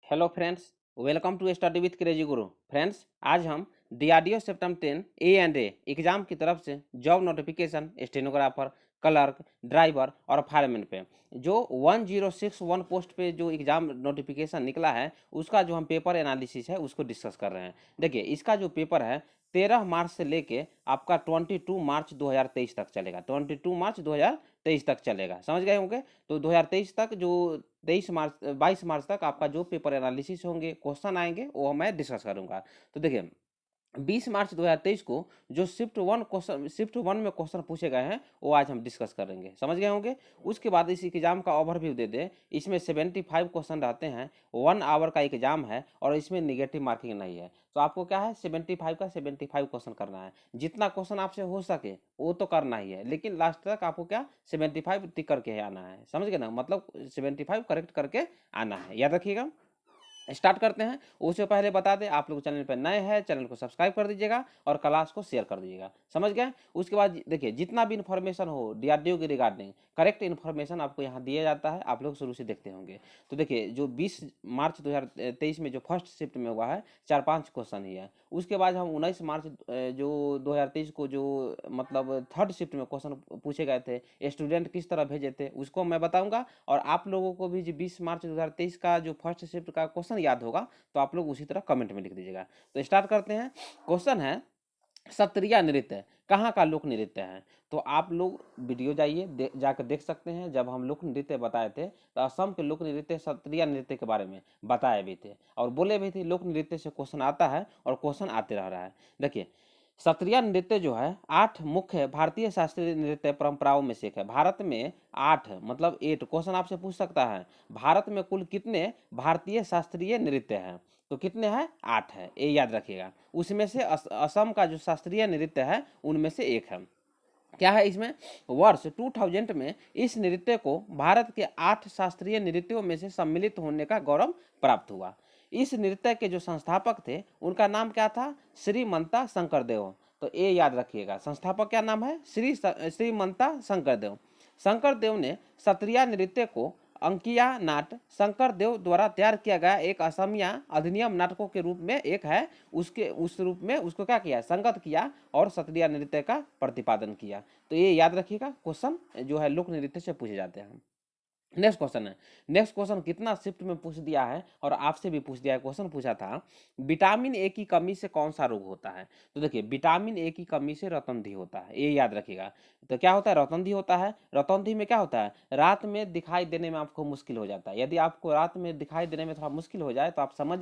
Hello friends, welcome to study with crazy Guru. Friends, आज हम DRDO September 10 ए exam की तरफ से job notification stenographer, clerk, driver और फायरमैन पे जो 1061 पोस्ट पे जो एग्जाम नोटिफिकेशन निकला है उसका जो हम पेपर एनालिसिस है उसको डिस्कस कर रहे हैं। देखिए, इसका जो पेपर है 13 मार्च से लेके आपका 22 मार्च 2023 तक चलेगा। 22 मार्च 2023 तक चलेगा, समझ गए होंगे। तो 2023 तक जो 22 मार्च तक आपका जो पेपर एनालिसिस होंगे, क्वेश्चन आएंगे, वो मैं डिस्कस करूंगा। तो देखिए, 20 मार्च 2023 को जो शिफ्ट वन में क्वेश्चन पूछे गए हैं वो आज हम डिस्कस करेंगे, समझ गए होंगे। उसके बाद इस एग्जाम का ओवरव्यू दे दें। इसमें 75 क्वेश्चन रहते हैं, 1 आवर का एग्जाम है और इसमें निगेटिव मार्किंग नहीं है। तो आपको क्या है, 75 का 75 क्वेश्चन करना है। जितना क्वेश्चन आपसे हो सके वो तो करना ही है, लेकिन लास्ट तक आपको क्या 75 टिक करके ही आना है, समझ गए ना। मतलब 75 करेक्ट करके आना है, याद रखिएगा। स्टार्ट करते हैं। उससे पहले बता दें, आप लोग चैनल पर नए हैं, चैनल को सब्सक्राइब कर दीजिएगा और क्लास को शेयर कर दीजिएगा, समझ गए। उसके बाद देखिए, जितना भी इन्फॉर्मेशन हो डीआरडीओ के रिगार्डिंग, करेक्ट इन्फॉर्मेशन आपको यहाँ दिया जाता है, आप लोग शुरू से देखते होंगे। तो देखिए, जो 20 मार्च 2023 में जो फर्स्ट शिफ्ट में हुआ है 4-5 क्वेश्चन ही है। उसके बाद हम 19 मार्च जो 2023 को जो मतलब थर्ड शिफ्ट में क्वेश्चन पूछे गए थे, स्टूडेंट किस तरह भेजे थे उसको मैं बताऊंगा। और आप लोगों को भी जो 20 मार्च 2023 का जो फर्स्ट शिफ्ट का क्वेश्चन याद होगा तो आप लोग उसी तरह कमेंट में लिख दीजिएगा। तो स्टार्ट करते हैं। क्वेश्चन है, सत्रिया नृत्य कहाँ का लोक नृत्य है। तो आप लोग वीडियो जाइए, जाकर देख सकते हैं। जब हम लोक नृत्य बताए थे तो असम के लोक नृत्य सत्रिया नृत्य के बारे में बताए भी थे और बोले भी थे लोक नृत्य से क्वेश्चन आता है और क्वेश्चन आते रह रहा है। देखिए, सत्रिया नृत्य जो है 8 मुख्य भारतीय शास्त्रीय नृत्य परंपराओं में से एक है। भारत में 8 मतलब 8 क्वेश्चन आपसे पूछ सकता है, भारत में कुल कितने भारतीय शास्त्रीय नृत्य हैं। तो कितने हैं, 8 है, ये याद रखिएगा। उसमें से असम का जो शास्त्रीय नृत्य है उनमें से एक है। क्या है इसमें, वर्ष 2000 में इस नृत्य को भारत के 8 शास्त्रीय नृत्यों में से सम्मिलित होने का गौरव प्राप्त हुआ। इस नृत्य के जो संस्थापक थे उनका नाम क्या था, श्रीमंता शंकरदेव। तो ये याद रखिएगा, संस्थापक क्या नाम है, श्रीमंता शंकरदेव। शंकरदेव ने सत्रिया नृत्य को अंकिया नाट शंकर देव द्वारा तैयार किया गया एक असमिया अधिनियम नाटकों के रूप में एक है, उसके उस रूप में उसको क्या किया, संगत किया और सत्रिया नृत्य का प्रतिपादन किया। तो ये याद रखिएगा, क्वेश्चन जो है लोक नृत्य से पूछे जाते हैं। नेक्स्ट क्वेश्चन है, नेक्स्ट क्वेश्चन कितना शिफ्ट में पूछ दिया है और आपसे भी पूछ दिया है। क्वेश्चन पूछा था, विटामिन ए की कमी से कौन सा रोग होता है। तो देखिए, विटामिन ए की कमी से रतौंधी होता है, ये याद रखिएगा। तो क्या होता है, रतौंधी होता है। रतौंधी में क्या होता है, रात में दिखाई देने में आपको मुश्किल हो जाता है। यदि आपको रात में दिखाई देने में थोड़ा मुश्किल हो जाए तो आप समझ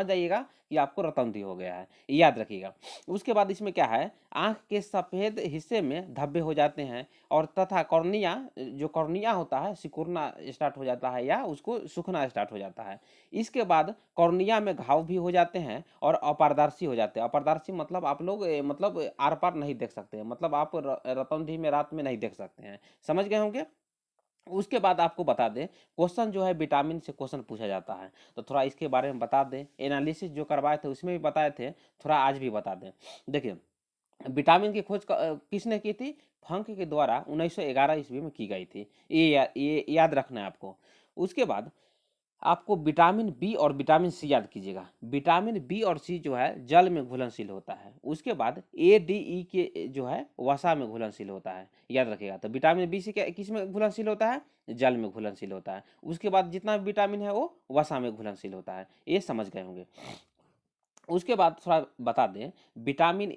जाइएगा कि आपको रतौंधी हो गया है, ये याद रखिएगा। उसके बाद इसमें क्या है, आंख के सफेद हिस्से में धब्बे हो जाते हैं और तथा कॉर्निया, जो कॉर्निया होता है सिकुड़ना स्टार्ट हो जाता है या उसको सूखना स्टार्ट हो जाता है। इसके बाद कॉर्निया में घाव भी हो जाते हैं और अपारदर्शी हो जाते हैं। अपारदर्शी मतलब आप लोग मतलब आर पार नहीं देख सकते हैं, मतलब आप रतौंधी में रात में नहीं देख सकते हैं, समझ गए होंगे। उसके बाद आपको बता दें, क्वेश्चन जो है विटामिन से क्वेश्चन पूछा जाता है, तो थोड़ा इसके बारे में बता दें। एनालिसिस जो करवाए थे उसमें भी बताए थे, थोड़ा आज भी बता दें। देखिए, विटामिन की खोज किसने की थी, फंक के द्वारा 1911 ईस्वी में की गई थी, ये याद रखना है आपको। उसके बाद आपको विटामिन बी और विटामिन सी याद कीजिएगा। विटामिन बी और सी जो है जल में घुलनशील होता है। उसके बाद ए डी ई के जो है वसा में घुलनशील होता है, याद रखिएगा। तो विटामिन बी सी किस में घुलनशील होता है, जल में घुलनशील होता है। उसके बाद जितना भी विटामिन है वो वसा में घुलनशील होता है, ये समझ गए होंगे। उसके बाद थोड़ा बता दें, विटामिन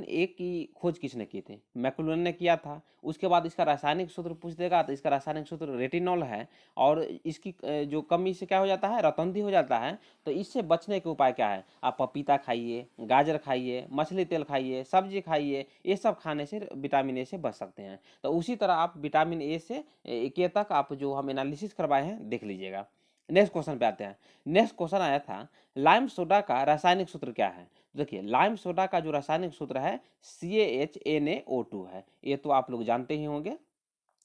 ए की खोज किसने की थी, मैक्लूलन ने किया था। उसके बाद इसका रासायनिक सूत्र पूछ देगा, तो इसका रासायनिक सूत्र रेटिनॉल है। और इसकी जो कमी से क्या हो जाता है, रतौंधी हो जाता है। तो इससे बचने के उपाय क्या है, आप पपीता खाइए, गाजर खाइए, मछली तेल खाइए, सब्जी खाइए, ये सब खाने से विटामिन ए से बच सकते हैं। तो उसी तरह आप विटामिन ए से के तक आप जो हम एनालिसिस करवाए हैं देख लीजिएगा। नेक्स्ट क्वेश्चन पे आते हैं। नेक्स्ट क्वेश्चन आया था, लाइम सोडा का रासायनिक सूत्र क्या है। देखिए, लाइम सोडा का जो रासायनिक सूत्र है CaHNaO2 है, ये तो आप लोग जानते ही होंगे।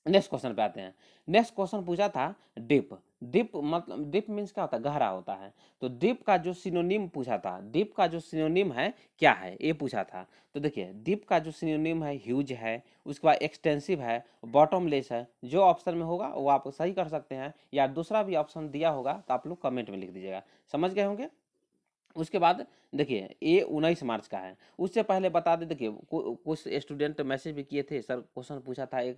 नेक्स्ट क्वेश्चन पे आते हैं। नेक्स्ट क्वेश्चन पूछा था डीप। डीप मतलब डीप मीन्स क्या होता है, गहरा होता है। तो डीप का जो सिनोनिम पूछा था, डीप का जो सिनोनिम है क्या है ये पूछा था। तो देखिए डीप का जो सिनोनिम है ह्यूज है, उसके बाद एक्सटेंसिव है, बॉटमलेस है। जो ऑप्शन में होगा वो आप सही कर सकते हैं, या दूसरा भी ऑप्शन दिया होगा तो आप लोग कमेंट में लिख दीजिएगा। समझ गए होंगे। उसके बाद देखिए ये 19 मार्च का है। उससे पहले बता दें, देखिए कुछ स्टूडेंट मैसेज भी किए थे, सर क्वेश्चन पूछा था एक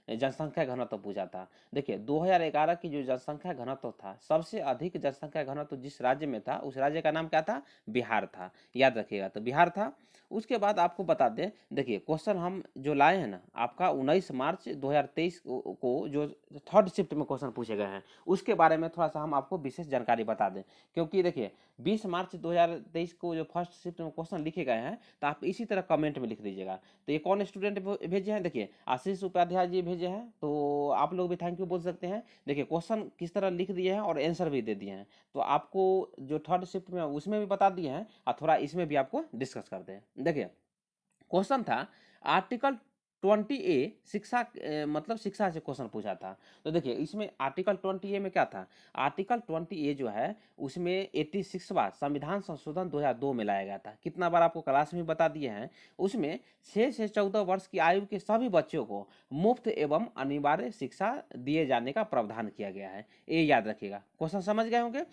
जनसंख्या घनत्व पूछा था। देखिए 2011 की जो जनसंख्या घनत्व था, सबसे अधिक जनसंख्या घनत्व जिस राज्य में था उस राज्य का नाम क्या था, बिहार था। याद रखिएगा, तो बिहार था। उसके बाद आपको बता दें, देखिए क्वेश्चन हम जो लाए हैं ना, आपका 19 मार्च 2023 को जो थर्ड शिफ्ट में क्वेश्चन पूछे गए हैं उसके बारे में थोड़ा सा हम आपको विशेष जानकारी बता दें। क्योंकि देखिए 20 मार्च 2023 को जो फर्स्ट शिफ्ट में क्वेश्चन लिखे गए हैं, तो आप इसी तरह कमेंट में लिख दीजिएगा। तो ये कौन स्टूडेंट भेजे हैं, देखिए आशीष उपाध्याय जी भेजे हैं, तो आप लोग भी थैंक यू बोल सकते हैं। देखिए क्वेश्चन किस तरह लिख दिए हैं और आंसर भी दे दिए हैं, तो आपको जो थर्ड शिफ्ट में उसमें भी बता दिए हैं और थोड़ा इसमें भी आपको डिस्कस करते हैं। देखिए क्वेश्चन था आर्टिकल 20A शिक्षा मतलब शिक्षा से क्वेश्चन पूछा था। तो देखिए इसमें आर्टिकल 20A में क्या था, आर्टिकल 20A जो है उसमें 86वां संविधान संशोधन 2002 में लाया गया था। कितना बार आपको क्लास में बता दिए हैं। उसमें 6 से 14 वर्ष की आयु के सभी बच्चों को मुफ्त एवं अनिवार्य शिक्षा दिए जाने का प्रावधान किया गया है। ये याद रखिएगा। क्वेश्चन समझ गए होंगे।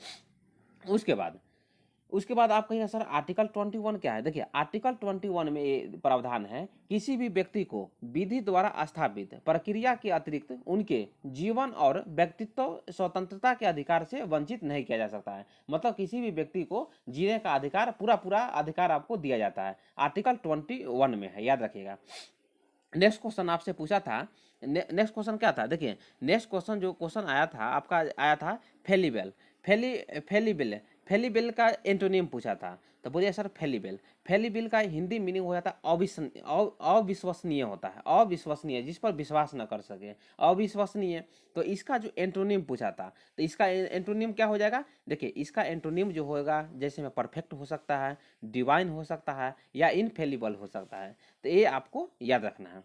उसके बाद आप कहिए सर आर्टिकल 21 क्या है। देखिए आर्टिकल 21 में ये प्रावधान है, किसी भी व्यक्ति को विधि द्वारा स्थापित प्रक्रिया के अतिरिक्त उनके जीवन और व्यक्तित्व स्वतंत्रता के अधिकार से वंचित नहीं किया जा सकता है। मतलब किसी भी व्यक्ति को जीने का अधिकार, पूरा पूरा अधिकार आपको दिया जाता है, आर्टिकल 21 में है। याद रखिएगा। नेक्स्ट क्वेश्चन आपसे पूछा था, नेक्स्ट क्वेश्चन क्या था, देखिए नेक्स्ट क्वेश्चन जो क्वेश्चन आया था आपका, आया था फेलिबल। फेलिबिल फेलिबिल का एंटोनिम पूछा था। तो बोलिए सर फेलिबिल, फेलिबिल का हिंदी मीनिंग हो जाता है अविश्वसनीय होता है, अविश्वसनीय, जिस पर विश्वास न कर सके, अविश्वसनीय। तो इसका जो एंटोनिम पूछा था, तो इसका एंटोनिम क्या हो जाएगा। देखिए इसका एंटोनिम जो होगा, जैसे में परफेक्ट हो सकता है, डिवाइन हो सकता है, या इनफेलिबल हो सकता है। तो ये आपको याद रखना है।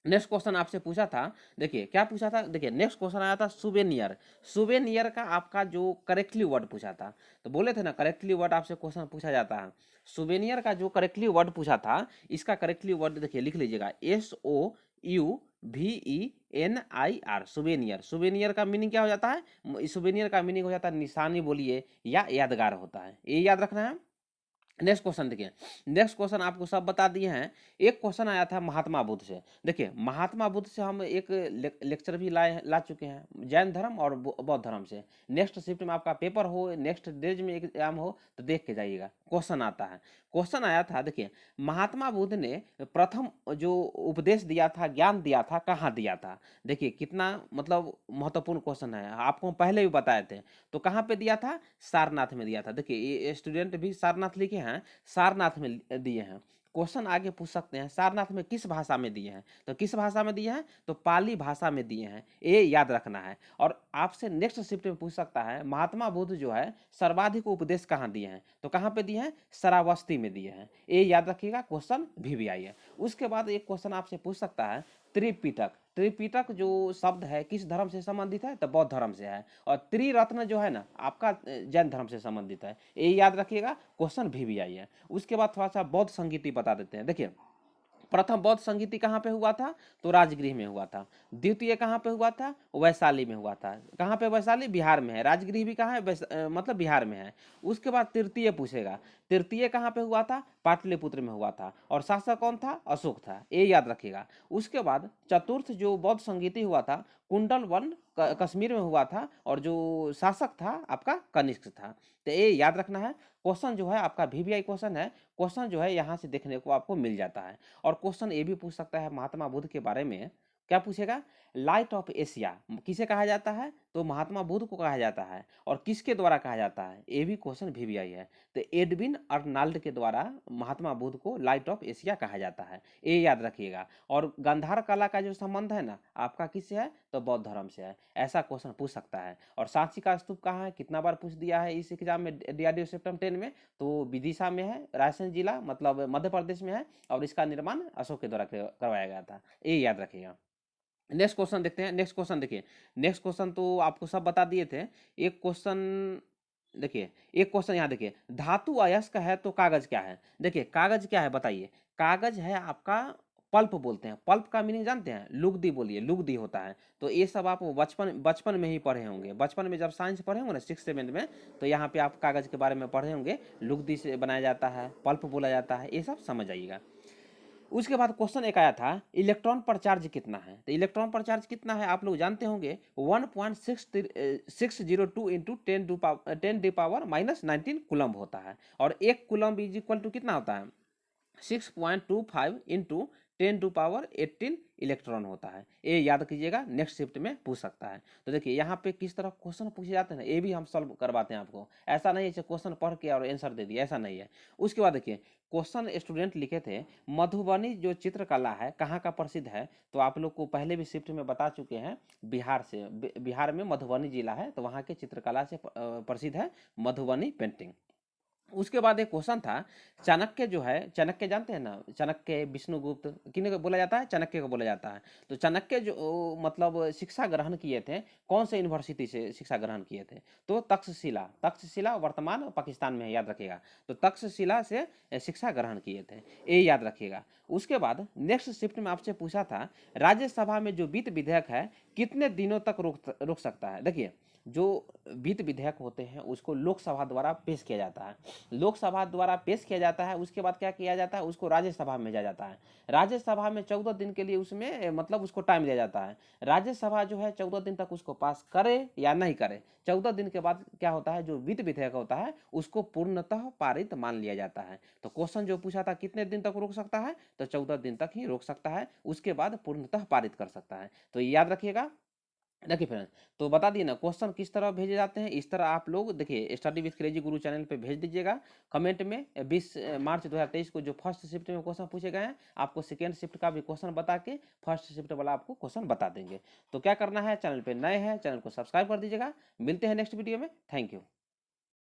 नेक्स्ट क्वेश्चन आपसे पूछा था, देखिए क्या पूछा था, देखिए नेक्स्ट क्वेश्चन आया था सुवेनियर। सुवेनियर का आपका जो करेक्टली वर्ड पूछा था, तो बोले थे ना करेक्टली वर्ड आपसे क्वेश्चन पूछा जाता है। सुवेनियर का जो करेक्टली वर्ड पूछा था, इसका करेक्टली वर्ड देखिए लिख लीजिएगा, SOUVENIR, सुवेनियर। सुवेनियर का मीनिंग क्या हो जाता है, सुवेनियर का मीनिंग हो जाता है निशानी बोलिए, या यादगार होता है। ये याद रखना है। नेक्स्ट क्वेश्चन देखिए, नेक्स्ट क्वेश्चन आपको सब बता दिए हैं। एक क्वेश्चन आया था महात्मा बुद्ध से। देखिए महात्मा बुद्ध से हम एक लेक्चर भी ला चुके हैं, जैन धर्म और बौद्ध धर्म से। नेक्स्ट शिफ्ट में आपका पेपर हो, नेक्स्ट डेज में एग्जाम हो, तो देख के जाइएगा। क्वेश्चन आता है, क्वेश्चन आया था, देखिए महात्मा बुद्ध ने प्रथम जो उपदेश दिया था, ज्ञान दिया था, कहाँ दिया था। देखिए कितना मतलब महत्वपूर्ण क्वेश्चन है, आपको पहले भी बताए थे। तो कहाँ पे दिया था, सारनाथ में दिया था। देखिए ये स्टूडेंट भी सारनाथ लिखे हैं, सारनाथ में दिए हैं। क्वेश्चन आगे पूछ सकते हैं सारनाथ में किस भाषा में दिए हैं, तो किस भाषा में दिए हैं, तो पाली भाषा में दिए हैं। ये याद रखना है। और आपसे नेक्स्ट शिफ्ट में पूछ सकता है महात्मा बुद्ध जो है सर्वाधिक उपदेश कहाँ दिए हैं, तो कहाँ पे दिए हैं, श्रावस्ती में दिए हैं। ये याद रखिएगा, क्वेश्चन भी आई है। उसके बाद एक क्वेश्चन आपसे पूछ सकता है त्रिपिटक। त्रिपिटक जो शब्द है किस धर्म से संबंधित है, तो बौद्ध धर्म से है। और त्रिरत्न जो है ना आपका जैन धर्म से संबंधित है। ये याद रखिएगा, क्वेश्चन भी आई है। उसके बाद थोड़ा सा बौद्ध संगीति बता देते हैं। देखिए प्रथम बौद्ध संगीति कहाँ पे हुआ था, तो राजगृह में हुआ था। द्वितीय कहाँ पे हुआ था, वैशाली में हुआ था। कहाँ पे, वैशाली बिहार में है। राजगृह भी कहाँ है, मतलब बिहार में है। उसके बाद तृतीय पूछेगा, तृतीय कहाँ पे हुआ था, पाटलिपुत्र में हुआ था। और शासक कौन था, अशोक था। ये याद रखिएगा। उसके बाद चतुर्थ जो बौद्ध संगीति हुआ था, कुंडल वन कश्मीर में हुआ था, और जो शासक था आपका कनिष्क था। तो ये याद रखना है। क्वेश्चन जो है आपका VVI क्वेश्चन है, क्वेश्चन जो है यहाँ से देखने को आपको मिल जाता है। और क्वेश्चन ये भी पूछ सकता है महात्मा बुद्ध के बारे में। क्या पूछेगा, लाइट ऑफ एशिया किसे कहा जाता है, तो महात्मा बुद्ध को कहा जाता है। और किसके द्वारा कहा जाता है, ये भी क्वेश्चन VVI है। तो एडविन अर्नाल्ड के द्वारा महात्मा बुद्ध को लाइट ऑफ एशिया कहा जाता है। ये याद रखिएगा। और गांधार कला का जो संबंध है ना आपका किससे है, तो बौद्ध धर्म से है। ऐसा क्वेश्चन पूछ सकता है। और सांची का स्तूप कहाँ है, कितना बार पूछ दिया है इस एग्जाम में, DRDO सेप्टेम्बर 10 में, तो विदिशा में है, रायसेन जिला मतलब मध्य प्रदेश में है। और इसका निर्माण अशोक के द्वारा करवाया गया था। ये याद रखिएगा। नेक्स्ट क्वेश्चन देखते हैं। नेक्स्ट क्वेश्चन देखिए, नेक्स्ट क्वेश्चन तो आपको सब बता दिए थे। एक क्वेश्चन देखिए, एक क्वेश्चन यहाँ देखिए, धातु अयस्क है तो कागज क्या है? देखिए कागज क्या है बताइए। कागज है आपका पल्प बोलते हैं। पल्प का मीनिंग जानते हैं? लुगदी बोलिए, लुगदी होता है। तो ये सब आप बचपन बचपन में ही पढ़े होंगे। बचपन में जब साइंस पढ़े होंगे ना 6 7 में, तो यहाँ पे आप कागज के बारे में पढ़े होंगे। लुगदी से बनाया जाता है, पल्प बोला जाता है, ये सब समझ आइएगा। उसके बाद क्वेश्चन एक आया था, इलेक्ट्रॉन पर चार्ज कितना है? तो इलेक्ट्रॉन पर चार्ज कितना है आप लोग जानते होंगे, 1.602 इंटू 10 डी पावर कूलम्ब होता है। और एक कूलम्ब इज इक्वल टू कितना होता है? 6.25 इंटू 10 टू पावर 18 इलेक्ट्रॉन होता है। ये याद कीजिएगा, नेक्स्ट शिफ्ट में पूछ सकता है। तो देखिए यहाँ पे किस तरह क्वेश्चन पूछे जाते हैं ना, ये भी हम सॉल्व करवाते हैं आपको। ऐसा नहीं है क्वेश्चन पढ़ के और आंसर दे दिया, ऐसा नहीं है। उसके बाद देखिए क्वेश्चन स्टूडेंट लिखे थे, मधुबनी जो चित्रकला है कहाँ का प्रसिद्ध है? तो आप लोग को पहले भी शिफ्ट में बता चुके हैं, बिहार से। बिहार में मधुबनी जिला है, तो वहाँ के चित्रकला से प्रसिद्ध है मधुबनी पेंटिंग। उसके बाद एक क्वेश्चन था, चाणक्य जो है, चाणक्य जानते हैं ना, चाणक्य विष्णुगुप्त किन्हें को बोला जाता है? चाणक्य को बोला जाता है। तो चाणक्य जो मतलब शिक्षा ग्रहण किए थे, कौन से यूनिवर्सिटी से शिक्षा ग्रहण किए थे? तो तक्षशिला। तक्षशिला वर्तमान पाकिस्तान में है, याद रखिएगा। तो तक्षशिला से शिक्षा ग्रहण किए थे, ये याद रखिएगा। उसके बाद नेक्स्ट शिफ्ट में आपसे पूछा था, राज्यसभा में जो वित्त विधेयक है कितने दिनों तक रोक सकता है? देखिए जो वित्त विधेयक होते हैं उसको लोकसभा द्वारा पेश किया जाता है। लोकसभा द्वारा पेश किया जाता है, उसके बाद क्या किया जाता है? उसको राज्यसभा में भेजा जाता है। राज्यसभा में 14 दिन के लिए उसमें मतलब उसको टाइम दिया जाता है। राज्यसभा जो है 14 दिन तक उसको पास करे या नहीं करे, 14 दिन के बाद क्या होता है, जो वित्त विधेयक होता है उसको पूर्णतः पारित मान लिया जाता है। तो क्वेश्चन जो पूछा था कितने दिन तक रोक सकता है, तो 14 दिन तक ही रोक सकता है, उसके बाद पूर्णतः पारित कर सकता है। तो याद रखिएगा। देखिए फ्रेंड्स, तो बता दिए ना क्वेश्चन किस तरह भेजे जाते हैं। इस तरह आप लोग देखिए study with crazy Guru channel पे भेज दीजिएगा कमेंट में। 20 मार्च 2023 को जो फर्स्ट शिफ्ट में क्वेश्चन पूछे गए हैं, आपको सेकेंड शिफ्ट का भी क्वेश्चन बता के फर्स्ट शिफ्ट वाला आपको क्वेश्चन बता देंगे। तो क्या करना है, चैनल पे नए हैं चैनल को सब्सक्राइब कर दीजिएगा। मिलते हैं नेक्स्ट वीडियो में। Thank you.